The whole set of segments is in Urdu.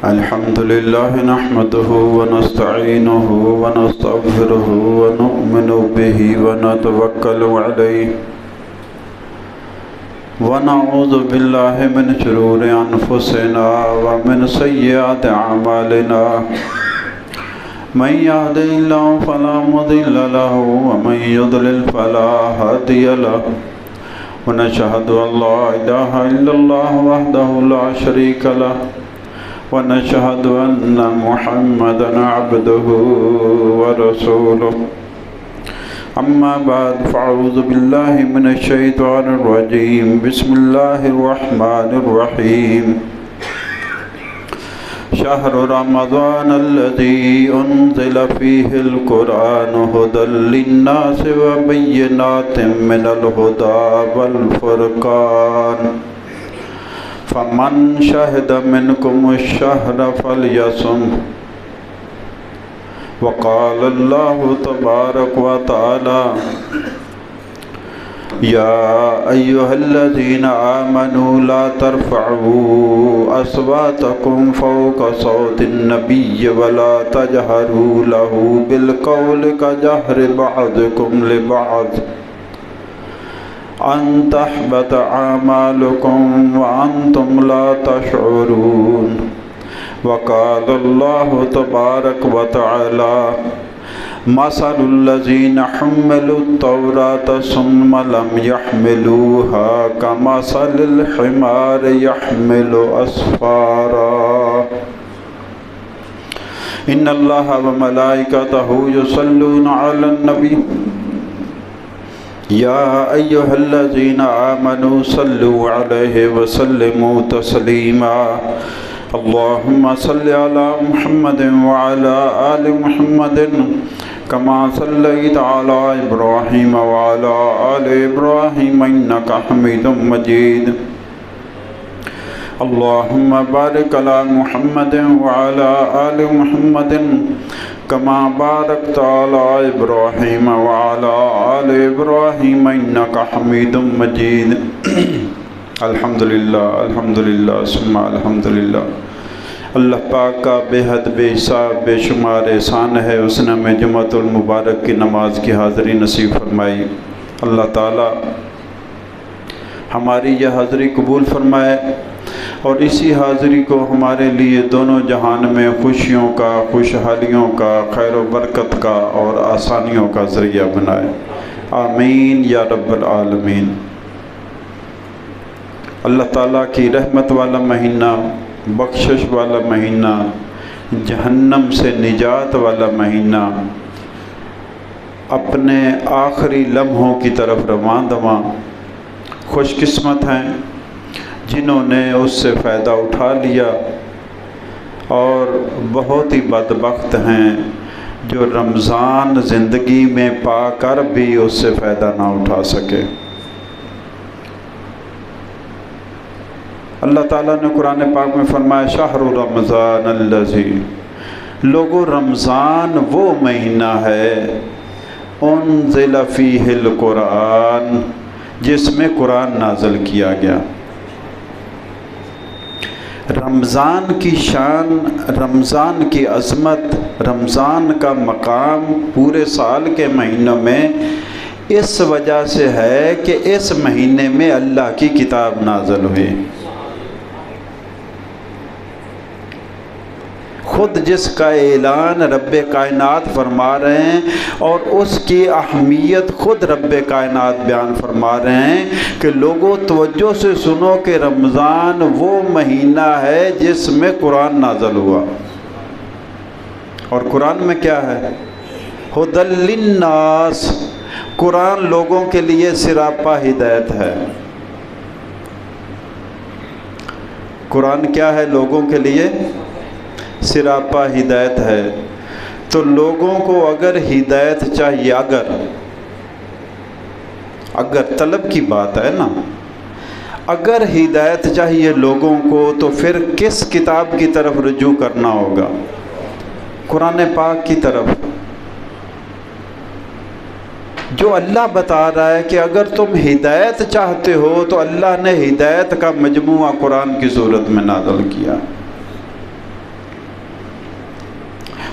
الحمد لله نحمده ونستعينه ونستغفره ونؤمن به ونتوكل عليه ونعوذ بالله من شرور أنفسنا ومن سيئات أعمالنا من يهده الله فلا مضل له ومن يضلل فلا هادي له ونشهد أن لا إله إلا الله وحده لا شريك له ونشهد أن محمدًا عبده ورسوله أما بعد فأعوذ بالله من الشيطان الرجيم بسم الله الرحمن الرحيم شهر رمضان الذي أنزل فيه القرآن هدى للناس وبينات من الهدى والفرقان فمن شهد منكم الشهر فليصم وقال الله تبارك وتعالى يا أيها الذين آمنوا لا ترفعوا أصواتكم فوق صوت النبي ولا تجهروا له بالقول كجهر بعضكم لبعض أن تحبط أعمالكم وأنتم لا تشعرون وقال الله تبارك وتعالى مثل الذين حملوا التوراة ثم لم يحملوها كمثل الحمار يحمل أسفارا إن الله وملائكته يصلون على النبي يا أيها الذين آمنوا صلوا عليه وسلموا تسليما اللهم صل على محمد وعلى آل محمد كما صليت على إبراهيم وعلى آل إبراهيم إنك حميد مجيد اللهم بارك على محمد وعلى آل محمد كما باركت على إبراهيم وعلى آل إبراهيم إنك حميد مجيد الحمدللہ ثم الحمدللہ۔ اللہ پاک کا بے حد بے حساب بے شمار احسان ہے، اس نے ہمیں جمعۃ المبارک کی نماز کی حاضری نصیب فرمائی۔ اللہ تعالی ہماری یہ حاضری قبول فرمائے اور اسی حاضری کو ہمارے لیے دونوں جہان میں خوشیوں کا، خوشحالیوں کا، خیر و برکت کا اور آسانیوں کا ذریعہ بنائے، آمین یا رب العالمین۔ اللہ تعالیٰ کی رحمت والا مہینہ، بخشش والا مہینہ، جہنم سے نجات والا مہینہ، اپنے آخری لمحوں کی طرف رواں دواں۔ خوش قسمت ہیں جنہوں نے اس سے فائدہ اٹھا لیا، اور بہت ہی بدبخت ہیں جو رمضان زندگی میں پا کر بھی اس سے فائدہ نہ اٹھا سکے۔ اللہ تعالیٰ نے قرآن پاک میں فرمایا شہر رمضان الذی، لوگو رمضان وہ مہینہ ہے انزل فیہ القرآن جس میں قرآن نازل کیا گیا۔ رمضان کی شان، رمضان کی عظمت، رمضان کا مقام پورے سال کے مہینوں میں اس وجہ سے ہے کہ اس مہینے میں اللہ کی کتاب نازل ہوئی۔ خود جس کا اعلان رب کائنات فرما رہے ہیں اور اس کی اہمیت خود رب کائنات بیان فرما رہے ہیں کہ لوگوں توجہ سے سنو کہ رمضان وہ مہینہ ہے جس میں قرآن نازل ہوا، اور قرآن میں کیا ہے؟ ہدی للناس، قرآن لوگوں کے لیے سراپا ہدایت ہے۔ قرآن کیا ہے؟ لوگوں کے لیے سراپا ہدایت ہے۔ تو لوگوں کو اگر ہدایت چاہیے، اگر طلب کی بات ہے نا، اگر ہدایت چاہیے لوگوں کو تو پھر کس کتاب کی طرف رجوع کرنا ہوگا؟ قرآن پاک کی طرف، جو اللہ بتا رہا ہے کہ اگر تم ہدایت چاہتے ہو تو اللہ نے ہدایت کا مجموعہ قرآن کی صورت میں نازل کیا۔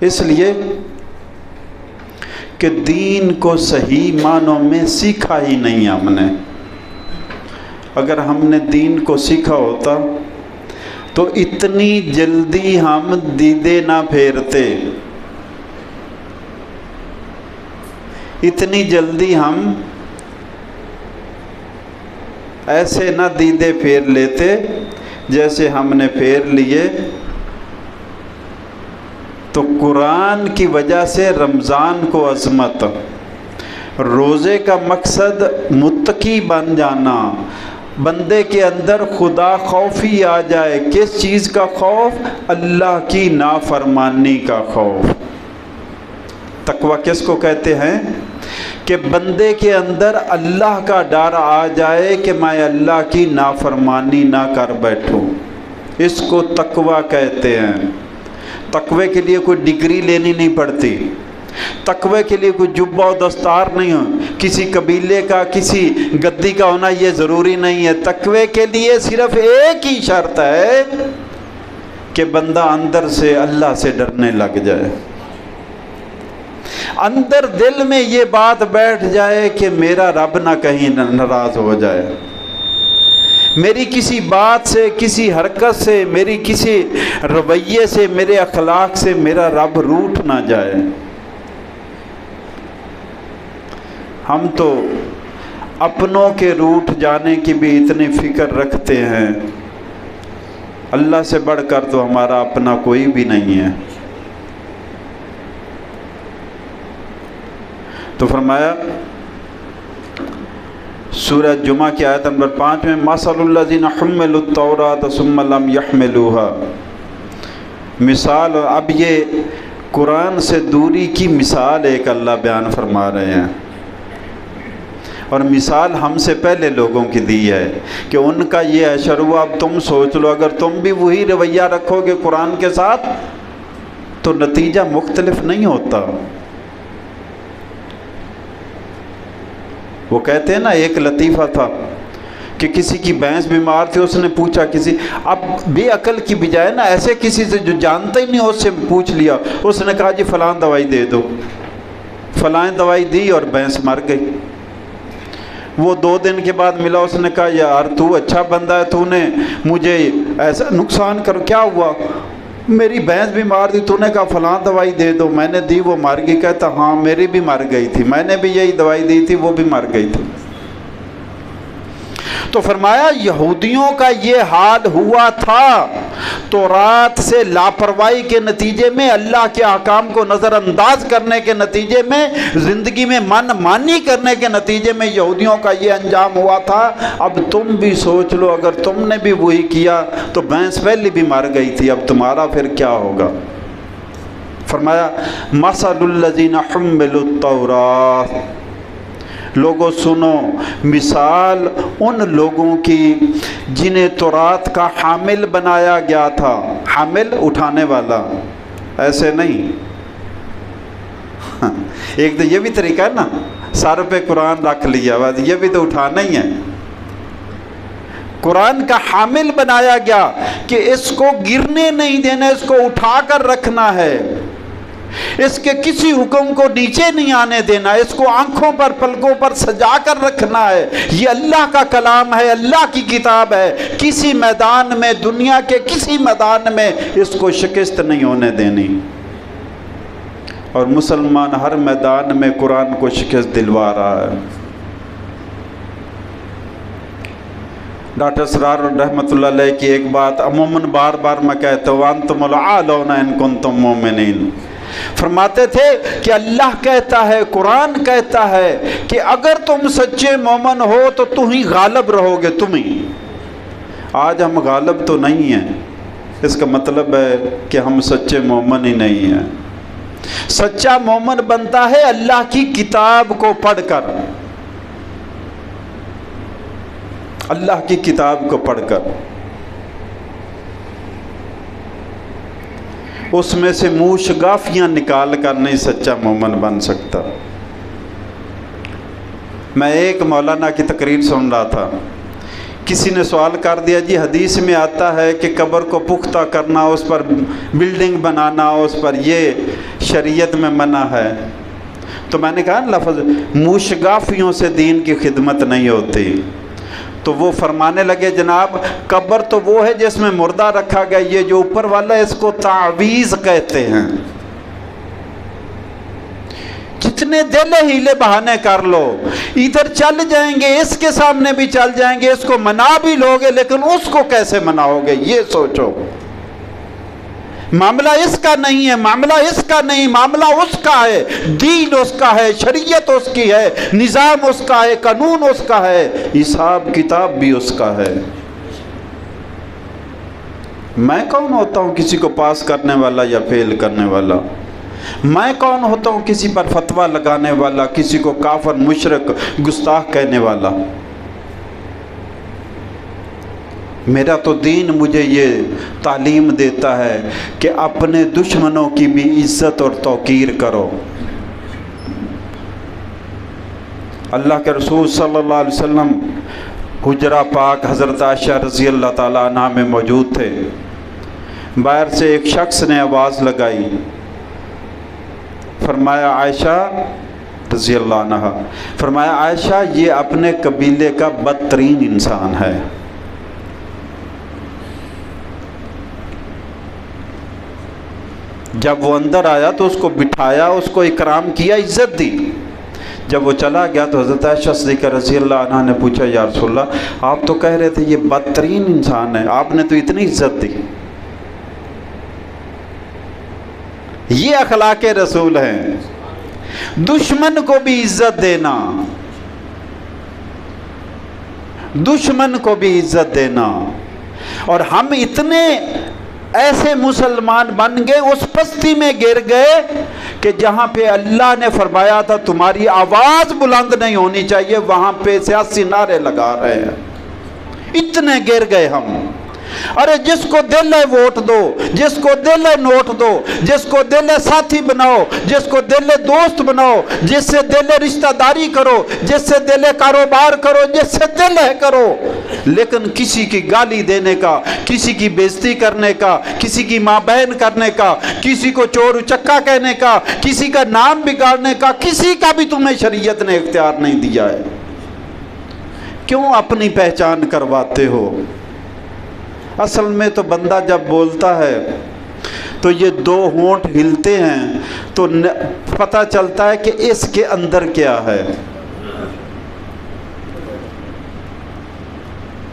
اس لیے کہ دین کو صحیح معنوں میں سیکھا ہی نہیں ہم نے۔ اگر ہم نے دین کو سیکھا ہوتا تو اتنی جلدی ہم دیدے نہ پھیرتے، اتنی جلدی ہم ایسے نہ دیدے پھیر لیتے جیسے ہم نے پھیر لیے۔ تو قرآن کی وجہ سے رمضان کو عظمت، روزے کا مقصد متقی بن جانا، بندے کے اندر خدا خوفی آ جائے۔ کس چیز کا خوف؟ اللہ کی نافرمانی کا خوف۔ تقویٰ کس کو کہتے ہیں؟ کہ بندے کے اندر اللہ کا ڈر آ جائے کہ میں اللہ کی نافرمانی نہ کر بیٹھوں، اس کو تقویٰ کہتے ہیں۔ تقوی کے لیے کوئی ڈگری لینی نہیں پڑتی، تقوی کے لیے کوئی جبہ و دستار نہیں ہو، کسی قبیلے کا کسی گدی کا ہونا یہ ضروری نہیں ہے۔ تقوی کے لیے صرف ایک ہی شرط ہے کہ بندہ اندر سے اللہ سے ڈرنے لگ جائے، اندر دل میں یہ بات بیٹھ جائے کہ میرا رب نہ کہیں ناراض ہو جائے، میری کسی بات سے، کسی حرکت سے، میری کسی رویے سے، میرے اخلاق سے میرا رب روٹھ نہ جائے۔ ہم تو اپنوں کے روٹھ جانے کی بھی اتنی فکر رکھتے ہیں، اللہ سے بڑھ کر تو ہمارا اپنا کوئی بھی نہیں ہے۔ تو فرمایا سورہ جمعہ کی آیت نمبر 5 میں مَثَلُ الَّذِينَ حُمِّلُوا التَّوْرَاةَ ثُمَّ لَمْ يَحْمِلُوهَا، مثال، اب یہ قرآن سے دوری کی مثال ایک اللہ بیان فرما رہے ہیں، اور مثال ہم سے پہلے لوگوں کی دی ہے کہ ان کا یہ اشر ہوا۔ اب تم سوچ لو، اگر تم بھی وہی رویہ رکھو گے قرآن کے ساتھ تو نتیجہ مختلف نہیں ہوتا۔ وہ کہتے ہیں نا، ایک لطیفہ تھا کہ کسی کی بھینس بیمار تھی، اس نے پوچھا کسی، اب بے عقل کی بجائے نا ایسے کسی سے جو جانتا ہی نہیں اس سے پوچھ لیا، اس نے کہا جی فلاں دوائی دے دو، فلاں دوائی دی اور بھینس مر گئی۔ وہ 2 دن کے بعد ملا، اس نے کہا یار تو اچھا بندہ ہے، تو نے مجھے ایسا نقصان کرو، کیا ہوا؟ میری بھینس بیمار تھی، تو نے کہا فلاں دوائی دے دو، میں نے دی، وہ مر گئی۔ کہتا ہاں میری بھی مر گئی تھی، میں نے بھی یہی دوائی دی تھی، وہ بھی مر گئی تھی۔ تو فرمایا یہودیوں کا یہ حال ہوا تھا، تورات سے لاپرواہی کے نتیجے میں، اللہ کے احکام کو نظر انداز کرنے کے نتیجے میں، زندگی میں من مانی کرنے کے نتیجے میں یہودیوں کا یہ انجام ہوا تھا۔ اب تم بھی سوچ لو، اگر تم نے بھی وہی کیا تو بھینس پہلے بھی مر گئی تھی، اب تمہارا پھر کیا ہوگا؟ فرمایا مَثَلُ الَّذِينَ حُمِّلُوا التَّوْرَاةَ، لوگوں سنو، مثال ان لوگوں کی جنہیں تورات کا حامل بنایا گیا تھا۔ حامل اٹھانے والا، ایسے نہیں۔ ایک تو یہ بھی طریقہ ہے نا، سر پہ قرآن رکھ لیا، بس یہ بھی تو اٹھانا ہی ہے۔ قرآن کا حامل بنایا گیا کہ اس کو گرنے نہیں دینا، اس کو اٹھا کر رکھنا ہے، اس کے کسی حکم کو نیچے نہیں آنے دینا، اس کو آنکھوں پر پلکوں پر سجا کر رکھنا ہے۔ یہ اللہ کا کلام ہے، اللہ کی کتاب ہے، کسی میدان میں، دنیا کے کسی میدان میں اس کو شکست نہیں ہونے دینی۔ اور مسلمان ہر میدان میں قرآن کو شکست دلوا رہا ہے۔ ڈاکٹر اسرار رحمۃ اللہ علیہ کی ایک بات عموماً بار بار میں کہتا ہوں، وَأَنْتُمُ الْأَعْلَوْنَ إِن كُنتُم مُؤْمِنِينَ، فرماتے تھے کہ اللہ کہتا ہے، قرآن کہتا ہے کہ اگر تم سچے مومن ہو تو تم ہی غالب رہو گے، تم ہی۔ آج ہم غالب تو نہیں ہیں، اس کا مطلب ہے کہ ہم سچے مومن ہی نہیں ہیں۔ سچا مومن بنتا ہے اللہ کی کتاب کو پڑھ کر، اللہ کی کتاب کو پڑھ کر، اس میں سے منہ شگافیاں نکال کر نہیں سچا مومن بن سکتا۔ میں ایک مولانا کی تقریر سن رہا تھا کسی نے سوال کر دیا جی حدیث میں آتا ہے کہ قبر کو پختہ کرنا، اس پر بلڈنگ بنانا، اس پر یہ شریعت میں منع ہے. تو میں نے کہا لفظ موشگافیوں سے دین کی خدمت نہیں ہوتی. تو وہ فرمانے لگے جناب قبر تو وہ ہے جس میں مردہ رکھا گیا، یہ جو اوپر والا ہے اس کو تعویذ کہتے ہیں. جتنے دل ہیلے بہانے کر لو، ادھر چل جائیں گے، اس کے سامنے بھی چل جائیں گے، اس کو منا بھی لوگے، لیکن اس کو کیسے مناؤ گے یہ سوچو. معاملہ اس کا نہیں ہے، معاملہ اس کا نہیں، معاملہ اس کا ہے. دین اس کا ہے، شریعت اس کی ہے، نظام اس کا ہے، قانون اس کا ہے، حساب کتاب بھی اس کا ہے. میں کون ہوتا ہوں کسی کو پاس کرنے والا یا فیل کرنے والا؟ میں کون ہوتا ہوں کسی پر فتویٰ لگانے والا، کسی کو کافر مشرک گستاخ کہنے والا؟ میرا تو دین مجھے یہ تعلیم دیتا ہے کہ اپنے دشمنوں کی بھی عزت اور توقیر کرو. اللہ کے رسول صلی اللہ علیہ وسلم حجرہ پاک حضرت عائشہ رضی اللہ تعالیٰ عنہ میں موجود تھے. باہر سے ایک شخص نے آواز لگائی، فرمایا عائشہ رضی اللہ عنہ، فرمایا عائشہ یہ اپنے قبیلے کا بدترین انسان ہے. جب وہ اندر آیا تو اس کو بٹھایا، اس کو اکرام کیا، عزت دی. جب وہ چلا گیا تو حضرت عائشہ صدیقہ رضی اللہ عنہ نے پوچھا یا رسول اللہ آپ تو کہہ رہے تھے یہ بدترین انسان ہے، آپ نے تو اتنی عزت دی. یہ اخلاق رسول ہیں، دشمن کو بھی عزت دینا، دشمن کو بھی عزت دینا. اور ہم اتنے ایسے مسلمان بن گئے، اس پستی میں گر گئے کہ جہاں پہ اللہ نے فرمایا تھا تمہاری آواز بلند نہیں ہونی چاہیے، وہاں پہ سیاسی نعرے لگا رہے ہیں. اتنے گر گئے ہم. ارے جس کو دل ہے ووٹ دو، جس کو دل ہے نوٹ دو، جس کو دل ہے ساتھی بناؤ، جس کو دل ہے دوست بناؤ، جس سے دل ہے رشتہ داری کرو، جس سے دل ہے کاروبار کرو، جس سے دل ہے کرو. لیکن کسی کی گالی دینے کا، کسی کی بےزتی کرنے کا، کسی کی ماں بہن کرنے کا، کسی کو چور اچکا کہنے کا، کسی کا نام بگاڑنے کا، کسی کا بھی تمہیں شریعت نے اختیار نہیں دیا ہے. کیوں اپنی پہچان کرواتے ہو؟ اصل میں تو بندہ جب بولتا ہے تو یہ دو ہونٹ ہلتے ہیں تو پتہ چلتا ہے کہ اس کے اندر کیا ہے.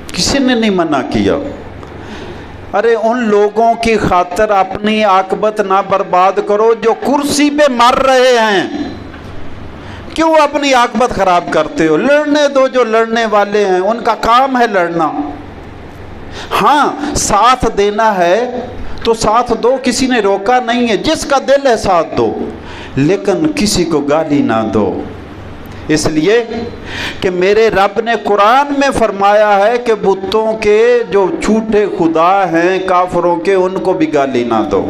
کسی نے نہیں منع کیا. ارے ان لوگوں کی خاطر اپنی عاقبت نہ برباد کرو جو کرسی پہ مر رہے ہیں. کیوں اپنی عاقبت خراب کرتے ہو؟ لڑنے دو، جو لڑنے والے ہیں ان کا کام ہے لڑنا. ہاں ساتھ دینا ہے تو ساتھ دو، کسی نے روکا نہیں ہے، جس کا دل ہے ساتھ دو، لیکن کسی کو گالی نہ دو. اس لیے کہ میرے رب نے قرآن میں فرمایا ہے کہ بتوں کے جو جھوٹے خدا ہیں کافروں کے، ان کو بھی گالی نہ دو.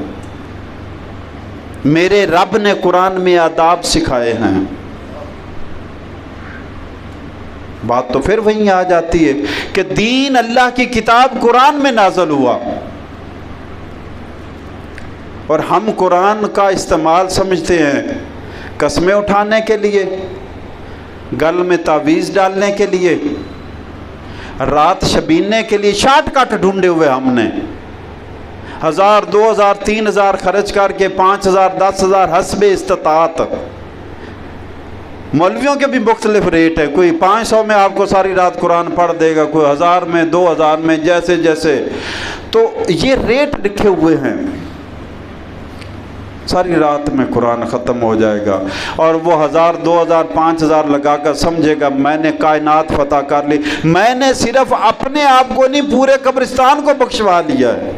میرے رب نے قرآن میں آداب سکھائے ہیں. بات تو پھر وہیں آ جاتی ہے کہ دین اللہ کی کتاب قرآن میں نازل ہوا، اور ہم قرآن کا استعمال سمجھتے ہیں قسمیں اٹھانے کے لیے، گل میں تعویذ ڈالنے کے لیے، رات شبینے کے لیے. شارٹ کٹ ڈھونڈے ہوئے ہم نے 1000 2000 3000 خرچ کر کے 5000 10000 حسب استطاعت. مولویوں کے بھی مختلف ریٹ ہے، کوئی 500 میں آپ کو ساری رات قرآن پڑھ دے گا، کوئی 1000 میں 2000 میں، جیسے جیسے. تو یہ ریٹ لکھے ہوئے ہیں، ساری رات میں قرآن ختم ہو جائے گا. اور وہ 1000 2000 5000 لگا کر سمجھے گا میں نے کائنات فتح کر لی. میں نے صرف اپنے آپ کو نہیں، پورے قبرستان کو بخشوا لیا ہے.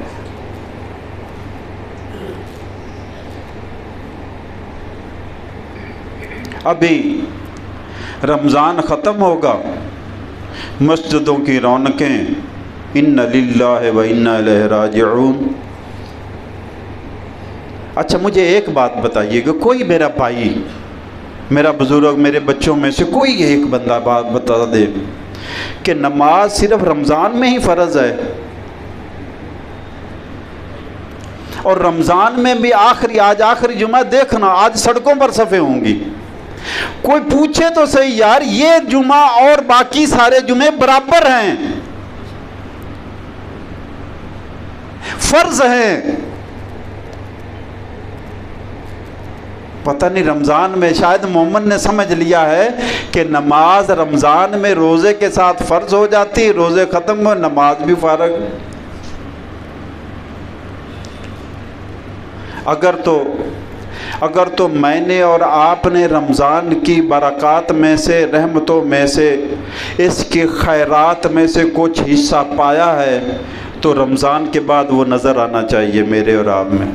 ابھی رمضان ختم ہوگا، مسجدوں کی رونقیں ان للہ و انا الیہ راجعون. اچھا مجھے ایک بات بتائیے کہ کوئی میرا بھائی، میرا بزرگ، میرے بچوں میں سے کوئی ایک بندہ بات بتا دے کہ نماز صرف رمضان میں ہی فرض ہے، اور رمضان میں بھی آج آخری جمعہ دیکھنا، آج سڑکوں پر صفیں ہوں گی۔ کوئی پوچھے تو صحیح یار، یہ جمعہ اور باقی سارے جمعے برابر ہیں، فرض ہیں۔ پتہ نہیں رمضان میں شاید محمد نے سمجھ لیا ہے کہ نماز رمضان میں روزے کے ساتھ فرض ہو جاتی، روزے ختم ہو نماز بھی فارغ۔ اگر تو میں نے اور آپ نے رمضان کی برکات میں سے، رحمتوں میں سے، اس کے خیرات میں سے کچھ حصہ پایا ہے تو رمضان کے بعد وہ نظر آنا چاہیے میرے اور آپ میں۔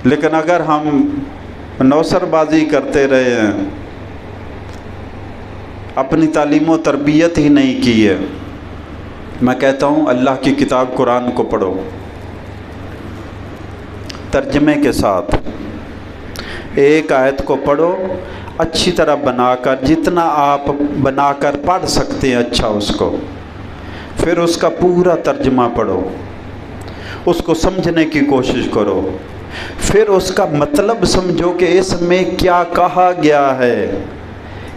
لیکن اگر ہم نوسر بازی کرتے رہے ہیں، اپنی تعلیم و تربیت ہی نہیں کی ہے، میں کہتا ہوں اللہ کی کتاب قرآن کو پڑھو ترجمے کے ساتھ، ایک آیت کو پڑھو اچھی طرح بنا کر، جتنا آپ بنا کر پڑھ سکتے ہیں اچھا اس کو، پھر اس کا پورا ترجمہ پڑھو، اس کو سمجھنے کی کوشش کرو، پھر اس کا مطلب سمجھو کہ اس میں کیا کہا گیا ہے،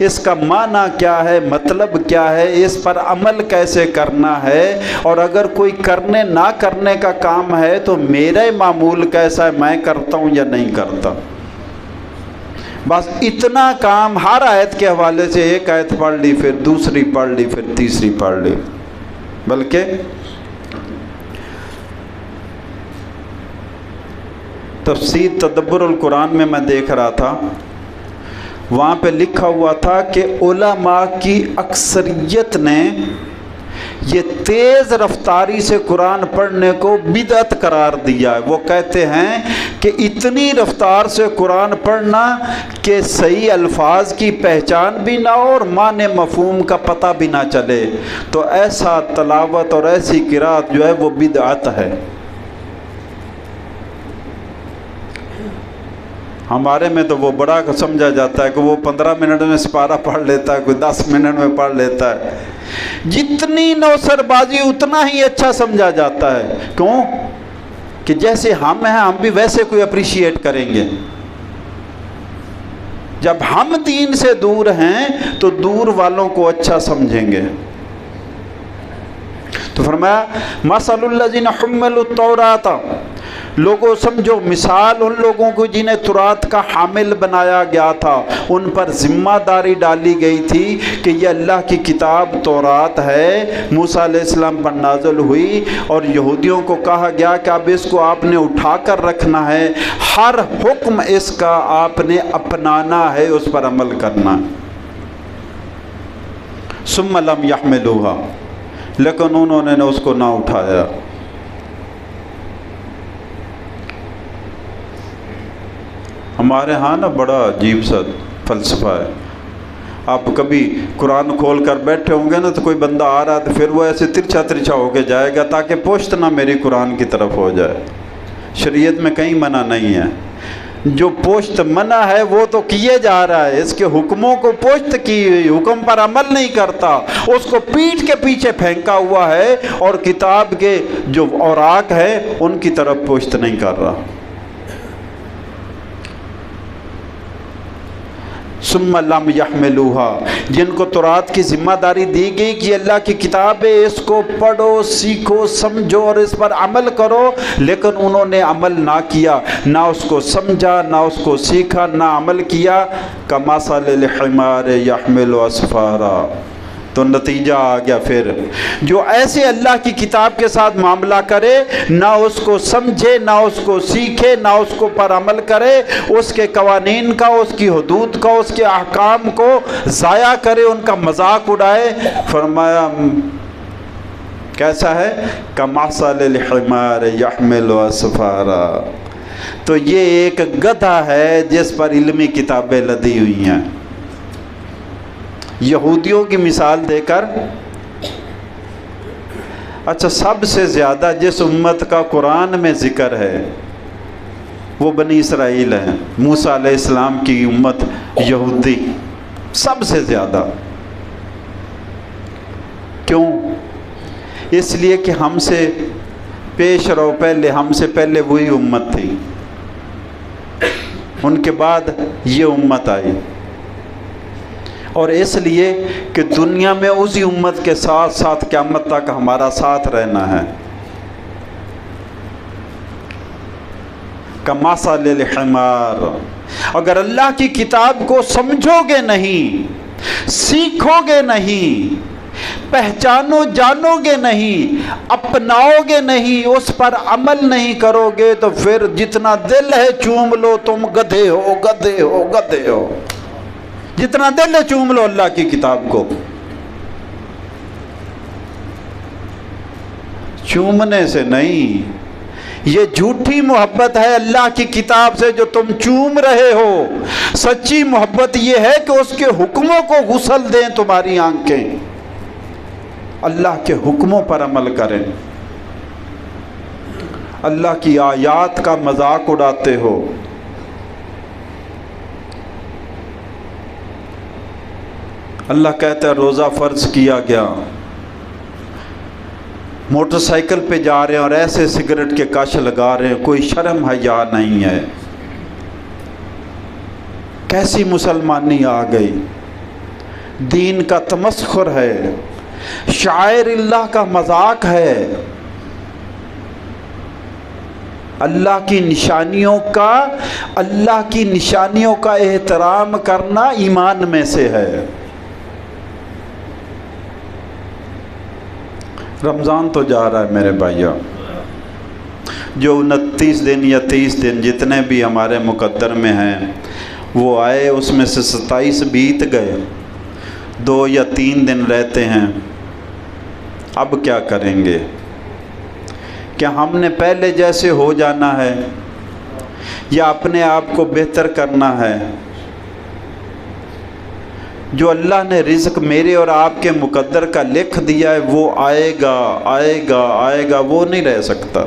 اس کا معنی کیا ہے، مطلب کیا ہے، اس پر عمل کیسے کرنا ہے، اور اگر کوئی کرنے نہ کرنے کا کام ہے تو میرا معمول کیسا ہے، میں کرتا ہوں یا نہیں کرتا۔ بس اتنا کام ہر آیت کے حوالے سے، ایک آیت پڑھ لی پھر دوسری پڑھ لی پھر تیسری پڑھ لی، بلکہ تفسیر تدبر القرآن میں دیکھ رہا تھا، وہاں پہ لکھا ہوا تھا کہ علماء کی اکثریت نے یہ تیز رفتاری سے قرآن پڑھنے کو بدعت قرار دیا ہے۔ وہ کہتے ہیں کہ اتنی رفتار سے قرآن پڑھنا کہ صحیح الفاظ کی پہچان بھی نہ ہو اور معنی مفہوم کا پتہ بھی نہ چلے، تو ایسا تلاوت اور ایسی قرات جو ہے وہ بدعت ہے۔ ہمارے میں تو وہ بڑا سمجھا جاتا ہے کہ وہ 15 منٹ میں سپارہ پڑھ لیتا ہے، کوئی 10 منٹ میں پڑھ لیتا ہے، جتنی نوسر بازی اتنا ہی اچھا سمجھا جاتا ہے۔ کیوں؟ کہ جیسے ہم ہیں ہم بھی ویسے کوئی اپریشیٹ کریں گے۔ جب ہم دین سے دور ہیں تو دور والوں کو اچھا سمجھیں گے۔ تو فرمایا مثل الذین حملوا التوراۃ، لوگوں سمجھو مثال ان لوگوں کو جنہیں تورات کا حامل بنایا گیا تھا، ان پر ذمہ داری ڈالی گئی تھی کہ یہ اللہ کی کتاب تورات ہے، موسیٰ علیہ السلام پر نازل ہوئی، اور یہودیوں کو کہا گیا کہ اب اس کو آپ نے اٹھا کر رکھنا ہے، ہر حکم اس کا آپ نے اپنانا ہے، اس پر عمل کرنا۔ ثم لم يحملوها، لیکن انہوں نے اس کو نہ اٹھایا۔ ہمارے ہاں نا بڑا عجیب سا فلسفہ ہے، آپ کبھی قرآن کھول کر بیٹھے ہوں گے نا تو کوئی بندہ آ رہا ہے تو پھر وہ ایسے ترچھا ہو کے جائے گا تاکہ پشت نہ میری قرآن کی طرف ہو جائے۔ شریعت میں کہیں منع نہیں ہے، جو پشت منع ہے وہ تو کیے جا رہا ہے، اس کے حکموں کو پشت کی ہوئی، حکم پر عمل نہیں کرتا، اس کو پیٹھ کے پیچھے پھینکا ہوا ہے، اور کتاب کے جو اوراق ہے ان کی طرف پشت نہیں کر رہا۔ ثم لم يحملوها، جن کو تورات کی ذمہ داری دی گئی کہ اللہ کی کتاب ہے، اس کو پڑھو، سیکھو، سمجھو اور اس پر عمل کرو، لیکن انہوں نے عمل نہ کیا، نہ اس کو سمجھا، نہ اس کو سیکھا، نہ عمل کیا۔ کمثل الحمار يحمل اسفارا، تو نتیجہ آ گیا پھر جو ایسے اللہ کی کتاب کے ساتھ معاملہ کرے، نہ اس کو سمجھے، نہ اس کو سیکھے، نہ اس کو پر عمل کرے، اس کے قوانین کا، اس کی حدود کا، اس کے احکام کو ضائع کرے، ان کا مذاق اڑائے، فرمایا کیسا ہے؟ کمثل الحمار يحمل اسفارا، تو یہ ایک گدھا ہے جس پر علمی کتابیں لدی ہوئی ہیں۔ یہودیوں کی مثال دے کر، اچھا سب سے زیادہ جس امت کا قرآن میں ذکر ہے وہ بنی اسرائیل ہیں، موسیٰ علیہ السلام کی امت یہودی سب سے زیادہ۔ کیوں؟ اس لیے کہ ہم سے پیش رو پہلے، ہم سے پہلے وہی امت تھی، ان کے بعد یہ امت آئی، اور اس لیے کہ دنیا میں اسی امت کے ساتھ ساتھ قیامت تک ہمارا ساتھ رہنا ہے۔ کمثل الحمار، اگر اللہ کی کتاب کو سمجھو گے نہیں، سیکھو گے نہیں، پہچانو جانو گے نہیں، اپناؤ گے نہیں، اس پر عمل نہیں کرو گے، تو پھر جتنا دل ہے چوم لو، تم گدھے ہو گدھے ہو گدھے ہو، جتنا دل ہے چوم لو اللہ کی کتاب کو۔ چومنے سے نہیں، یہ جھوٹی محبت ہے اللہ کی کتاب سے جو تم چوم رہے ہو۔ سچی محبت یہ ہے کہ اس کے حکموں کو غسل دیں تمہاری آنکھیں، اللہ کے حکموں پر عمل کریں۔ اللہ کی آیات کا مذاق اڑاتے ہو۔ اللہ کہتا ہے روزہ فرض کیا گیا، موٹر سائیکل پہ جا رہے ہیں اور ایسے سگریٹ کے کش لگا رہے ہیں، کوئی شرم حیا نہیں ہے۔ کیسی مسلمانی آ گئی، دین کا تمسخر ہے، شاعر اللہ کا مذاق ہے۔ اللہ کی نشانیوں کا احترام کرنا ایمان میں سے ہے۔ رمضان تو جا رہا ہے میرے بھائیوں، جو 29 دن یا 30 دن جتنے بھی ہمارے مقدر میں ہیں وہ آئے، اس میں سے 27 بیت گئے، 2 یا 3 دن رہتے ہیں۔ اب کیا کریں گے؟ کیا ہم نے پہلے جیسے ہو جانا ہے یا اپنے آپ کو بہتر کرنا ہے؟ جو اللہ نے رزق میرے اور آپ کے مقدر کا لکھ دیا ہے وہ آئے گا آئے گا آئے گا، وہ نہیں رہ سکتا۔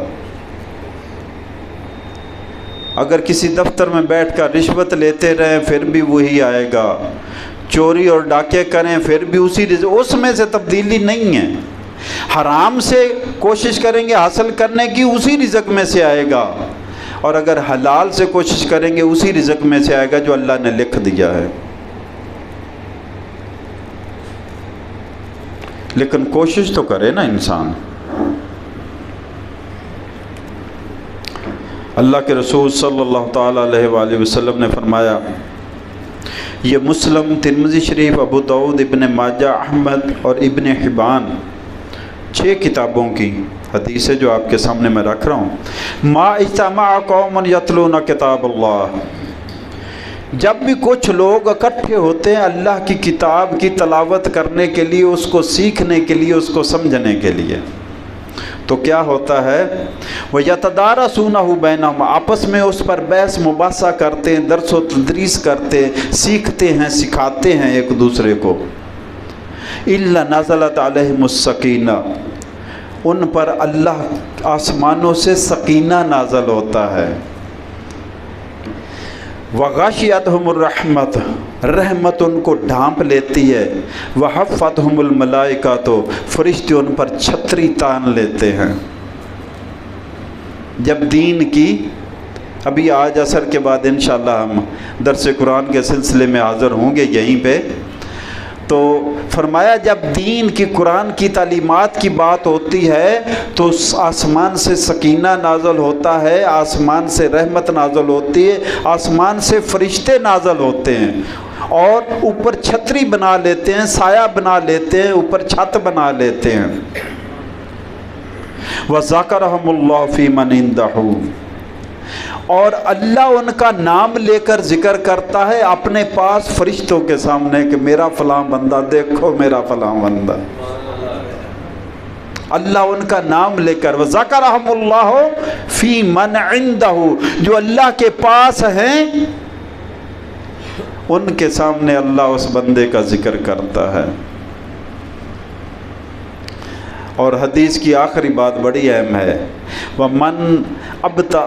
اگر کسی دفتر میں بیٹھ کر رشوت لیتے رہیں پھر بھی وہی آئے گا، چوری اور ڈاکے کریں پھر بھی اسی رزق، اس میں سے تبدیلی نہیں ہے۔ حرام سے کوشش کریں گے حاصل کرنے کی، اسی رزق میں سے آئے گا، اور اگر حلال سے کوشش کریں گے اسی رزق میں سے آئے گا جو اللہ نے لکھ دیا ہے۔ لیکن کوشش تو کرے نا انسان۔ اللہ کے رسول صلی اللہ تعالیٰ علیہ وآلہ وسلم نے فرمایا، یہ مسلم، ترمذی شریف، ابو داؤد، ابن ماجہ، احمد اور ابن حبان 6 کتابوں کی حدیث ہے جو آپ کے سامنے میں رکھ رہا ہوں۔ ما اجتمع قوم یتلون کتاب اللہ، جب بھی کچھ لوگ اکٹھے ہوتے ہیں اللہ کی کتاب کی تلاوت کرنے کے لیے، اس کو سیکھنے کے لیے، اس کو سمجھنے کے لیے، تو کیا ہوتا ہے؟ وَيَتَدَارَسُونَهُ بَيْنَهُمْ، آپس میں اس پر بحث مباحثہ کرتے ہیں، درس و تدریس کرتے ہیں، سیکھتے ہیں، سکھاتے ہیں ایک دوسرے کو۔ إِلَّا نَزَلَتْ عَلَيْهِمُ السَّكِينَةُ، ان پر اللہ آسمانوں سے سکینہ نازل ہوتا ہے۔ وَغَشِيَتْهُمُ الرَّحْمَةُ، رحمت ان کو ڈھانپ لیتی ہے۔ وَحَفَّتْهُمُ الْمَلَائِكَةُ، فرشتے ان پر چھتری تان لیتے ہیں۔ جب دین کی، ابھی آج عصر کے بعد انشاءاللہ ہم درس قرآن کے سلسلے میں حاضر ہوں گے یہیں پہ، تو فرمایا جب دین کی، قرآن کی تعلیمات کی بات ہوتی ہے تو آسمان سے سکینہ نازل ہوتا ہے، آسمان سے رحمت نازل ہوتی ہے، آسمان سے فرشتے نازل ہوتے ہیں، اور اوپر چھتری بنا لیتے ہیں، سایہ بنا لیتے ہیں، اوپر چھت بنا لیتے ہیں۔ وَذَكَرَهُمُ اللَّهُ فِي مَنْ عِندَهُ، اور اللہ ان کا نام لے کر ذکر کرتا ہے اپنے پاس فرشتوں کے سامنے کہ میرا فلاں بندہ دیکھو، میرا فلاں بندہ۔ اللہ ان کا نام لے کر، وَذَكَرَهُمُ اللَّهُ فِي مَنْ عِندَهُ، جو اللہ کے پاس ہیں ان کے سامنے اللہ اس بندے کا ذکر کرتا ہے۔ اور حدیث کی آخری بات بڑی اہم ہے، وَمَنْ أَبْطَأَ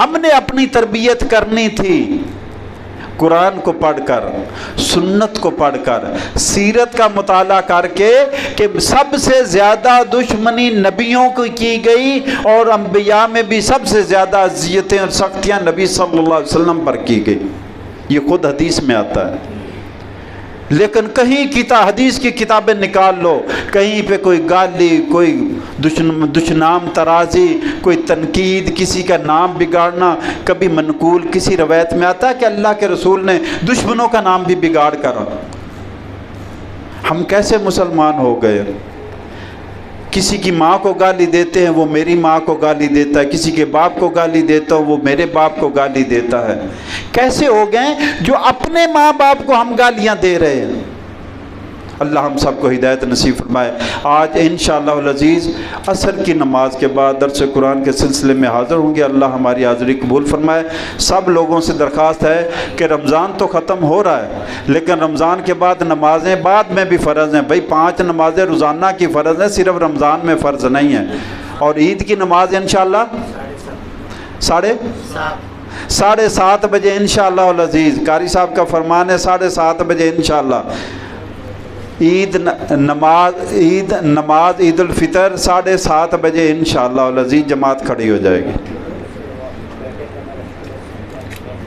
ہم نے اپنی تربیت کرنی تھی قرآن کو پڑھ کر، سنت کو پڑھ کر، سیرت کا مطالعہ کر کے، کہ سب سے زیادہ دشمنی نبیوں کو کی گئی اور انبیاء میں بھی سب سے زیادہ اذیتیں اور سختیاں نبی صلی اللہ علیہ وسلم پر کی گئی، یہ خود حدیث میں آتا ہے۔ لیکن کہیں حدیث کی کتابیں نکال لو، کہیں پہ کوئی گالی، کوئی دشنام ترازی، کوئی تنقید، کسی کا نام بگاڑنا، کبھی منقول کسی روایت میں آتا ہے کہ اللہ کے رسول نے دشمنوں کا نام بھی بگاڑ کر۔ ہم کیسے مسلمان ہو گئے؟ کسی کی ماں کو گالی دیتے ہیں، وہ میری ماں کو گالی دیتا ہے، کسی کے باپ کو گالی دیتا ہوں، وہ میرے باپ کو گالی دیتا ہے۔ کیسے ہو گئے جو اپنے ماں باپ کو ہم گالیاں دے رہے ہیں؟ اللہ ہم سب کو ہدایت نصیب فرمائے۔ آج انشاءاللہ العزیز عصر کی نماز کے بعد درس قرآن کے سلسلے میں حاضر ہوں گے، اللہ ہماری حاضری قبول فرمائے۔ سب لوگوں سے درخواست ہے کہ رمضان تو ختم ہو رہا ہے، لیکن رمضان کے بعد نمازیں بعد میں بھی فرض ہیں۔ بھئی 5 نمازیں روزانہ کی فرض ہیں، صرف رمضان میں فرض نہیں ہیں۔ اور عید کی نماز انشاءاللہ 7:30 بجے انشاءاللہ العزیز، قاری صاحب کا فرمان ہے 7:30 بجے انشاءاللہ نماز عید الفطر 7:30 بجے انشاءاللہ العزیز جماعت کھڑی ہو جائے گی۔